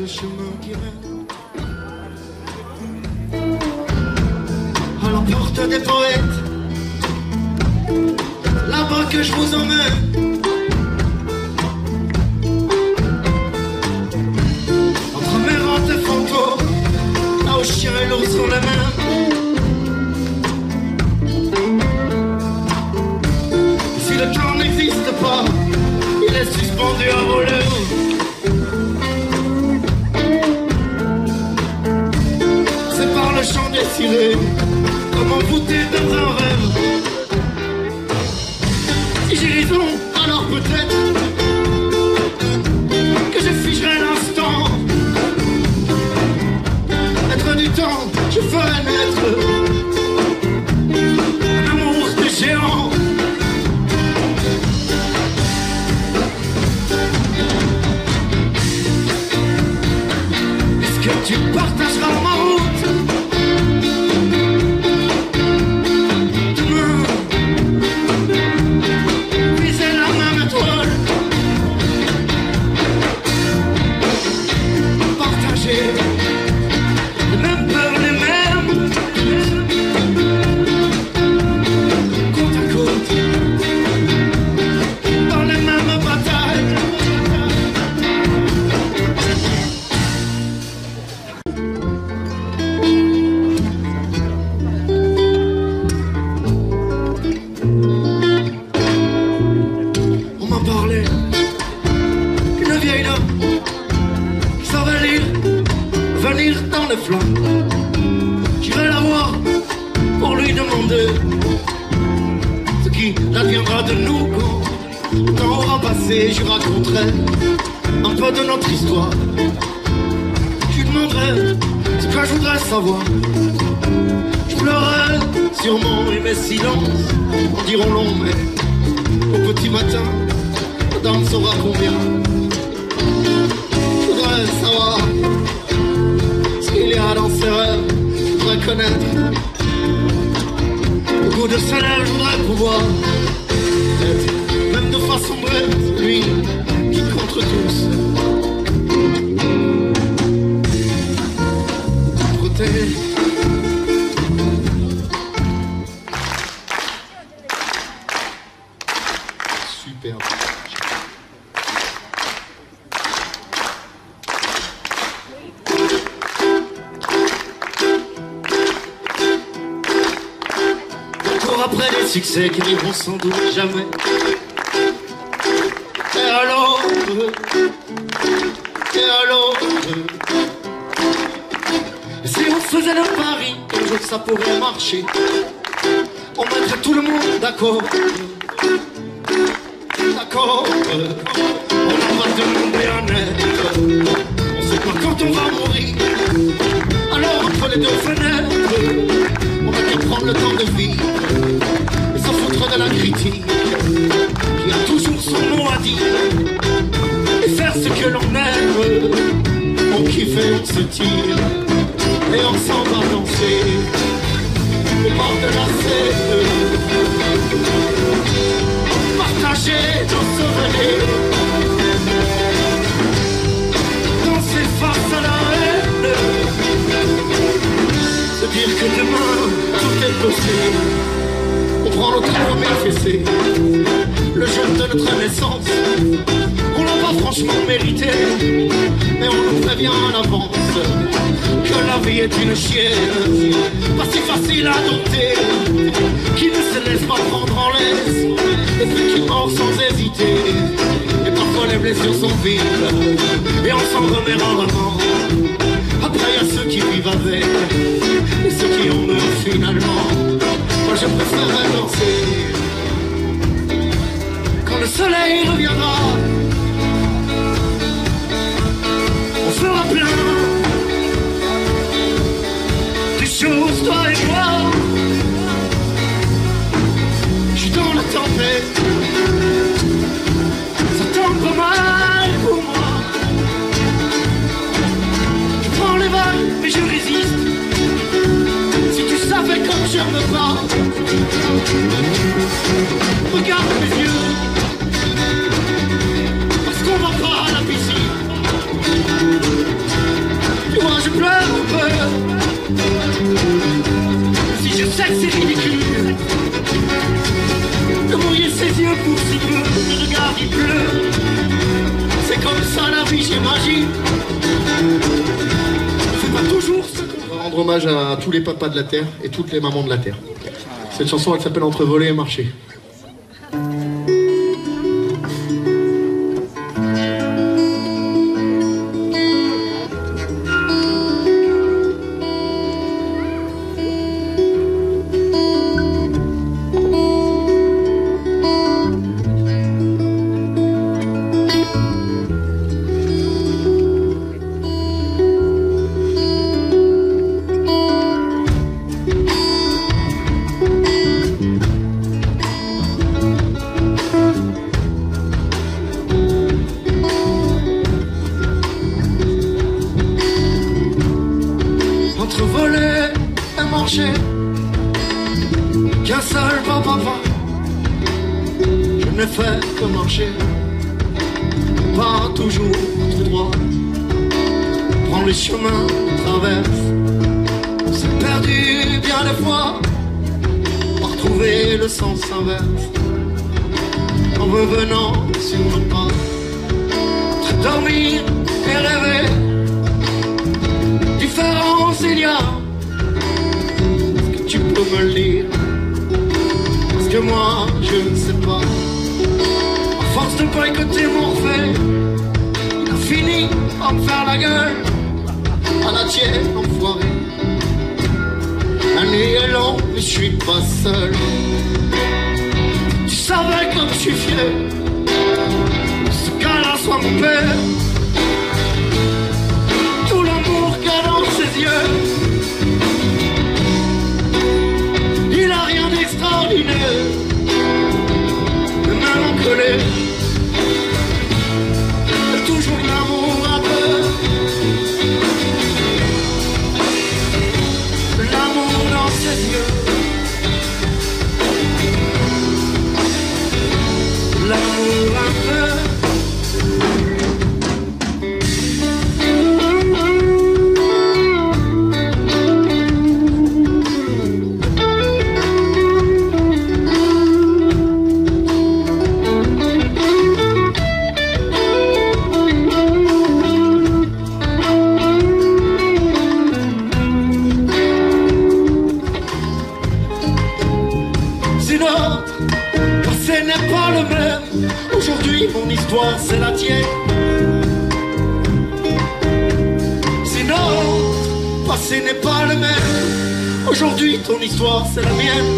chemin qui mène à la porte des poètes, là-bas que je vous emmène. Entre mes et fantômes, là où chien et l'eau sont les mêmes. Si le temps n'existe pas, il est suspendu à voler. C'est par le chant des sirènes, comme envoûté dans un rêve. Si j'ai raison, alors peut-être que je figerai l'instant. Maître du temps, je ferai naître un amour de géant. Est-ce que tu partageras ma route? Demain, viser la même étoile, partager les mêmes peurs, les mêmes côte à côte, dans les mêmes batailles. On m'a parlé d'une vieille dame qui savait lire, venir dans les flammes. J'irai la voir pour lui demander ce qui adviendra de nous quand le temps aura passé. Je raconterai un peu de notre histoire. Je lui demanderai ce que je voudrais savoir. Je pleurerai sûrement et mes silences en diront long, mais au petit matin, la dame saura combien. Je voudrais savoir ce qu'il y a dans ses rêves. Je voudrais connaître au goût de ses lèvres. Je voudrais pouvoir être, même de façon brève, lui qui contre tous protège. Superbe. Encore après des succès qui n'iront sans doute jamais. Et alors, si on faisait le pari qu'un jour ça pourrait marcher, on mettrait tout le monde d'accord. D'accord, on va demander un être. On sait pas quand on va mourir. Alors entre les deux fenêtres, on va bien prendre le temps de vivre et s'en foutre de la critique qui a toujours son mot à dire et faire ce que l'on aime. On kiffe et on se tire et on s'en va danser au bord de la Seine. Partager nos souvenirs, danser face à la haine, se dire que demain tout est possible. On prend notre premier fessé, le jour de notre naissance. On l'a pas franchement mérité, mais on nous prévient en avance que la vie est une chienne, pas si facile à dompter, qui ne se laisse pas prendre en laisse, et puis qui mord sans hésiter. Et parfois les blessures sont vives, et on s'en remet rarement. Après il y a ceux qui vivent avec, et ceux qui en meurent finalement. Moi je préférerais danser quand le soleil reviendra. On fera plein des choses, toi et moi. Je suis dans la tempête, ça tombe pas mal pour moi. Je prends les vagues, mais je résiste. Si tu savais comme je me bats, regarde mes yeux. magie. On fait pas toujours ce qu'on va rendre hommage à tous les papas de la terre et toutes les mamans de la terre. Cette chanson, elle s'appelle Entre voler et marcher. Qu'un seul papa, je ne fais que marcher, pas toujours tout droit. Prends les chemins, traverse, on s'est perdu bien des fois, pour retrouver le sens inverse, en revenant sur nos pas, entre dormir et rêver, différence il y a. Tu peux me le dire, parce que moi je ne sais pas. À force de pas écouter mon reflet, il a fini par me faire la gueule. À la tienne, enfoiré. La nuit est longue, mais je suis pas seul. Tu savais comme je suis fier, que ce gars-là soit mon père. Tout l'amour qu'il y a dans ses yeux, il a rien d'extraordinaire, mais même en colère, il y a toujours de l'amour un peu, de l'amour dans ses yeux, de l'amour un peu. Passé n'est pas le même. Aujourd'hui mon histoire c'est la tienne. C'est notre passé n'est pas le même. Aujourd'hui ton histoire c'est la mienne.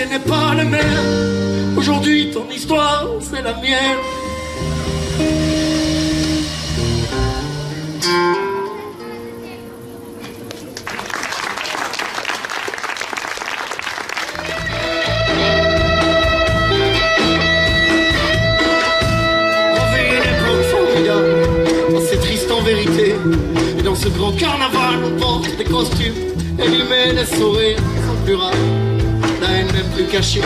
N'est pas le même. Aujourd'hui ton histoire c'est la mienne. Revêt une époque formidable, c'est triste en vérité. Et dans ce grand carnaval on porte des costumes élimés, des sourires sans plurales. La haine n'est plus cachée,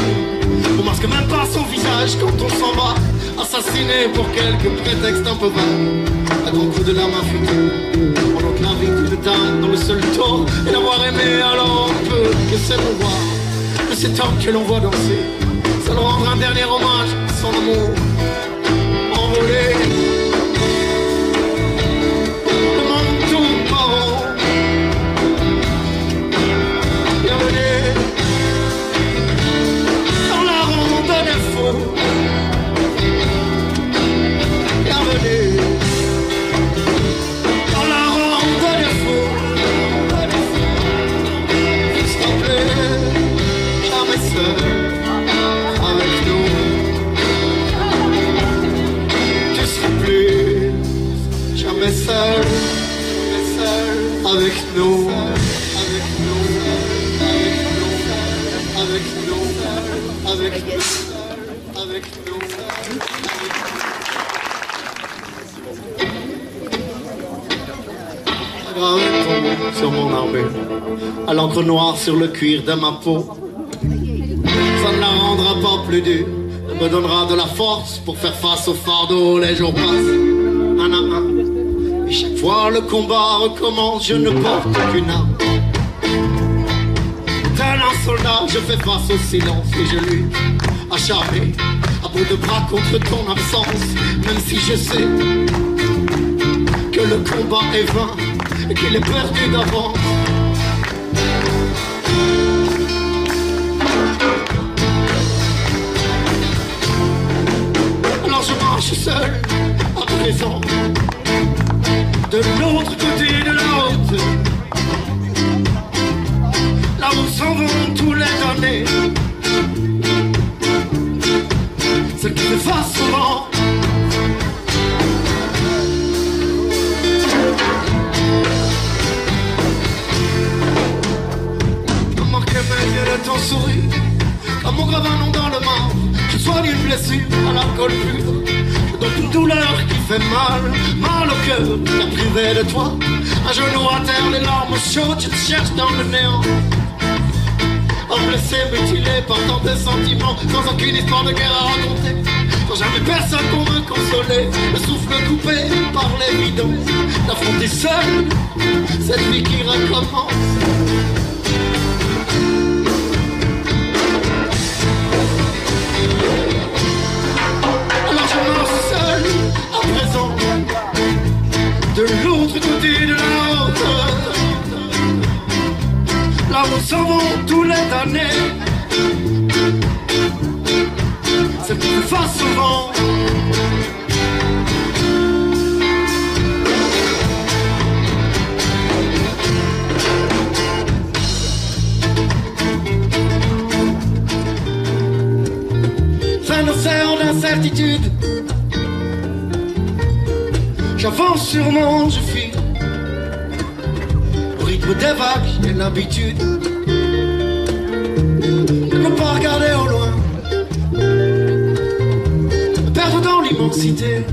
on masque même pas son visage quand on s'en va, assassiné pour quelques prétextes un peu vagues. À grands coups de larmes affûtées, pendant que la vie de dingue dans le seul tort et d'avoir aimé, alors on peut que c'est pour voir que cet homme que l'on voit danser, ça leur rendre un dernier hommage à son amour envolé. Le monde tourne pas rond. Bienvenue dans la ronde des fous. avec nous, avec nous, avec nous, avec nous, avec nous. Gravé tombe sur mon armure, à l'encre noire sur le cuir de ma peau. Ça ne la rendra pas plus dure, me donnera de la force pour faire face au fardeau. Les jours passent, un à un, et chaque fois le combat recommence. Je ne porte qu'une arme. Tel un soldat, je fais face au silence et je lutte, acharné, à bout de bras contre ton absence. Même si je sais que le combat est vain et qu'il est perdu d'avance. Je marche seul, à présent, de l'autre côté de la route, là où s'en vont tous les damnés, ceux qui fait face au vent. Comme marqué mes yeux de ton sourire, comme mon grave nom dans le marbre. Je soigne une blessure à l'alcool pur, dans une douleur qui fait mal, mal au cœur, t'as privé de toi. Un genou à terre, les larmes chaudes, je te cherche dans le néant. Un blessé, mutilé par tant de sentiments, sans aucune histoire de guerre à raconter, sans jamais personne pour me consoler. Le souffle coupé par l'évidence d'affronter seul cette vie qui recommence. De l'autre côté de la route, là où s'en vont tous les damnés, c'est qui fait face au vent. C'est un océan d'incertitude. J'avance sûrement, je fuis au rythme des vagues, j'ai l'habitude de ne pas regarder au loin, me perdre dans l'immensité.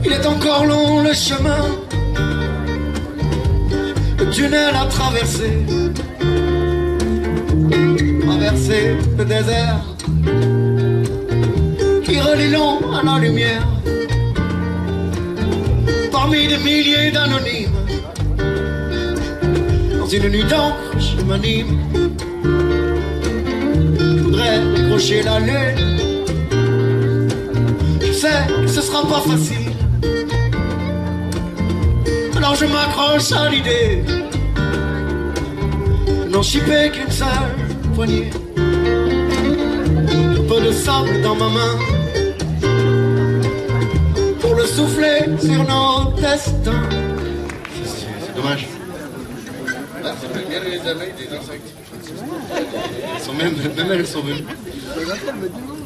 Il est encore long le chemin, le tunnel à traverser, traverser le désert qui relie l'ombre à la lumière. Parmi des milliers d'anonymes, dans une nuit d'encre, je m'anime. Je voudrais décrocher la lune. Je sais que ce sera pas facile, alors je m'accroche à l'idée de n'en chipper qu'une seule poignée. Un peu de sable dans ma main, le souffler sur nos destins. C'est dommage. Bien les abeilles des insectes. Elles sont même elles sont venues.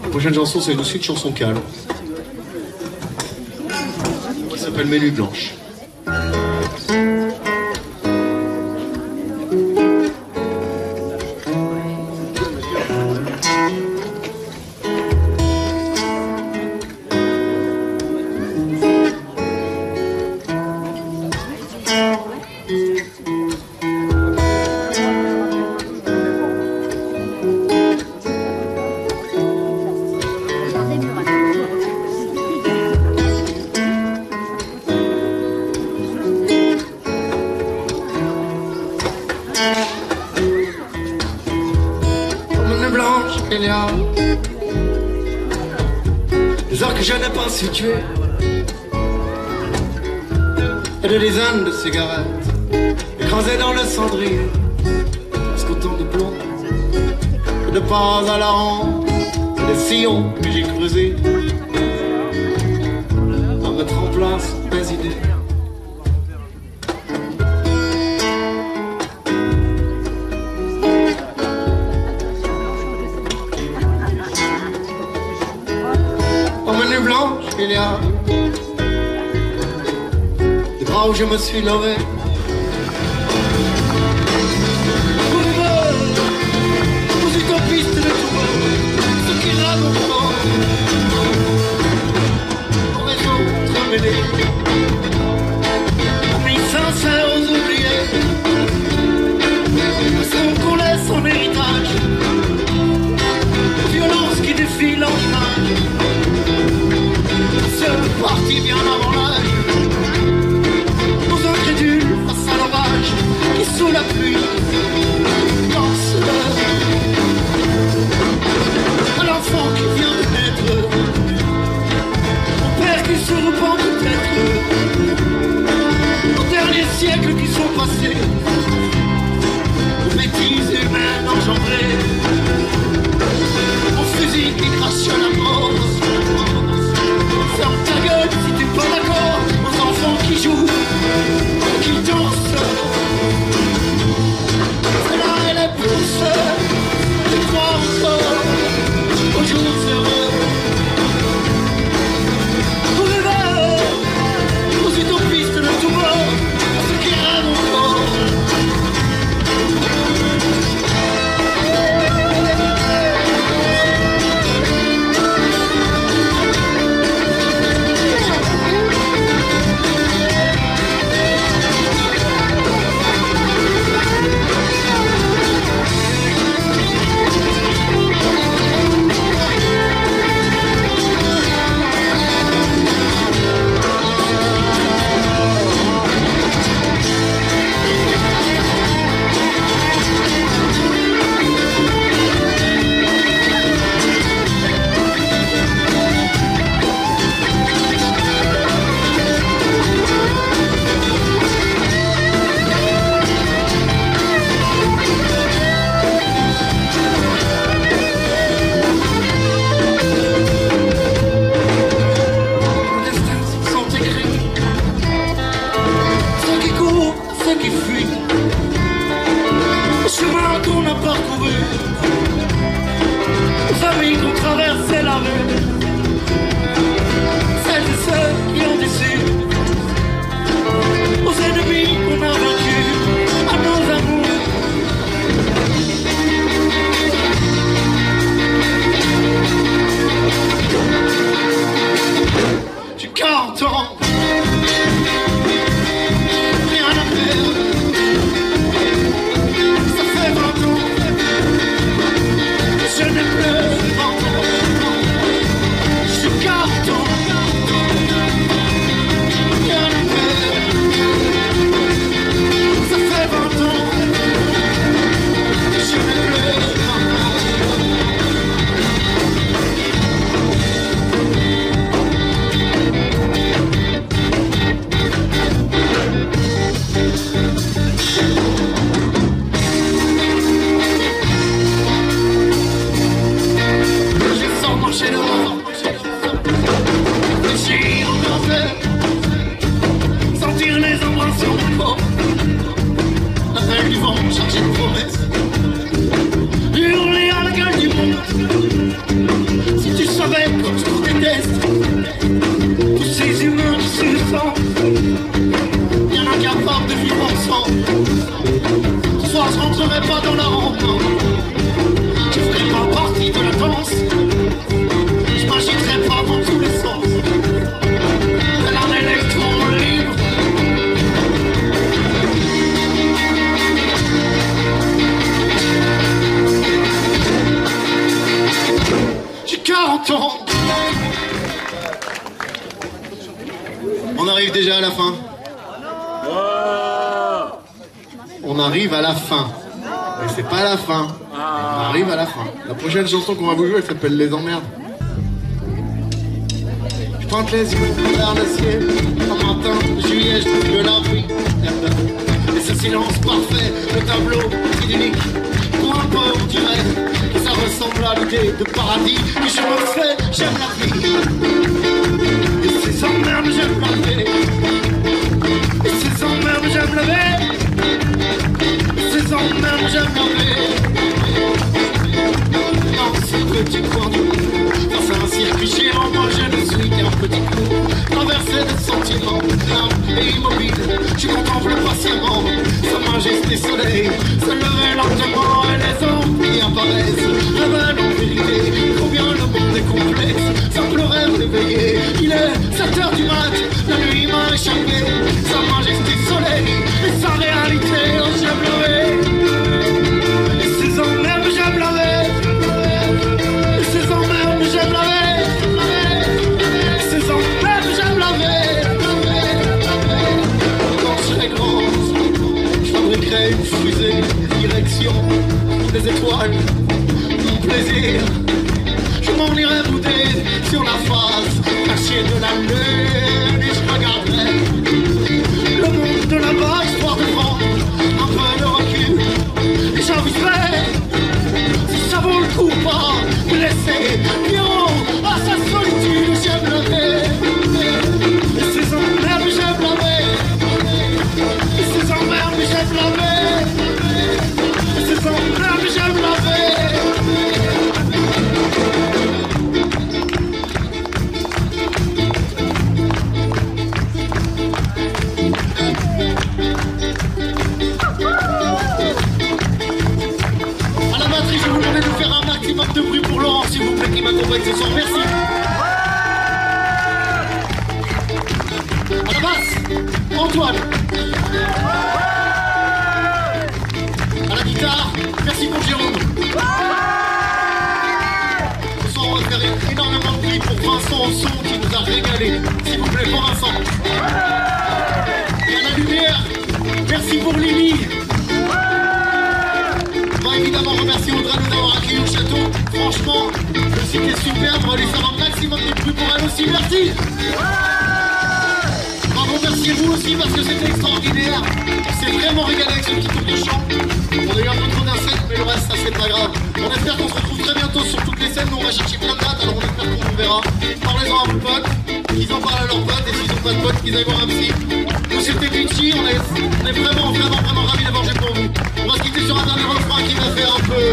La prochaine chanson, c'est aussi une chanson calme qui s'appelle Mes nuits blanches. Il y a des heures que je n'ai pas situées et des dizaines de cigarettes écrasées dans le cendrier, presque autant de plomb et de pas à la ronde, des sillons que j'ai creusés à mettre en place des idées. Il y a des bras où je me suis levé. Aux utopistes de tout ceux qui rêvent encore, pour les autres mêlés, mis sincères aux oubliés, ceux qu'on laisse en héritage, violence qui défile en image, ce parti bien avant l'âge, aux incrédules face à l'orage, qui sous la pluie dansent à l'enfant qui vient de naître, au père qui se repent peut-être, aux derniers siècles qui sont passés, aux bêtises humaines engendrées, aux fusils qui crachent la mort. Ferme ta gueule si t'es pas d'accord, aux enfants qui jouent, qui dansent. C'est là et les pouces, et toi encore, aux jours heureux. Aux rêveurs, aux utopistes de tout bord, à ceux qui rêvent encore. On arrive déjà à la fin. On arrive à la fin. Mais c'est pas la fin. On arrive à la fin. La prochaine chanson qu'on va vous jouer, elle s'appelle Les Emmerdes. Je pointe les yeux vers le ciel. Un matin de juillet, je trouve que la vie et ce silence parfait, le tableau idyllique. Pour un peu, on dirait que ça ressemble à l'idée de paradis. Mais je me fais, j'aime la vie. Et ces emmerdes, j'aime la vie. Et ces emmerdes, j'aime la vie. Et ces emmerdes, j'aime la vie. Dans ce petit coin du monde, face à un circuit géant, moi je ne suis qu'un petit clou, traversé de sentiments, larmes et immobile. des soleils se lever lentement et les ombres qui apparaissent révèlent en vérité combien le monde est complexe. Simple rêve éveillé, il est 7 heures du mat, la nuit m'a échappé. Sa majesté soleil et sa réalité, oh j'aime le rêve. Et ces emmerdes j'aime la rêve. Et ces emmerdes j'aime la rêve. Et ces emmerdes j'aime la rêve. Quand je serai grand, je fabriquerai une fusée, direction des étoiles, mon plaisir. Je m'en irai bouder sur la face cachée de la lune et je regarderai le monde de là-bas, histoire de prendre un peu de recul. Et j'aviserai si ça vaut le coup ou pas de laisser Pierrot à sa solitude. J'aime la rêve. Et ces emmerdes j'aime la rêve. Et ces emmerdes j'aime la rêve. Et ces emmerdes j'aime la rêve. À la batterie, je vous demande de faire un maximum de bruit pour Laurent, s'il vous plaît, qui m'accompagne ce soir. Merci. À la basse, Antoine. À la guitare, merci pour Jérôme. Ce soir, on va faire énormément de bruit pour Vincent au son qui nous a régalé. S'il vous plaît, pour Vincent. Et à la lumière, merci pour Lily. On va évidemment remercier Audrey de nous avoir accueillis au château. Franchement, le site est superbe. On va lui faire un maximum de bruit pour elle aussi. Merci. On va remercier vous aussi parce que c'était extraordinaire. On s'est vraiment régalé avec ce petit tour de chant. On a eu un peu trop d'insectes, mais le reste, ça c'est pas grave. On espère qu'on se retrouve très bientôt sur toutes les scènes. Nous, on va chercher plein de dates, alors on espère qu'on vous verra. Parlez-en à vos potes, qu'ils en parlent à leurs potes, et s'ils n'ont pas de potes, qu'ils aillent voir un psy. Nous, c'était Vinci, on est vraiment ravis d'avoir joué pour vous. On va se quitter sur un dernier refrain qui va faire un peu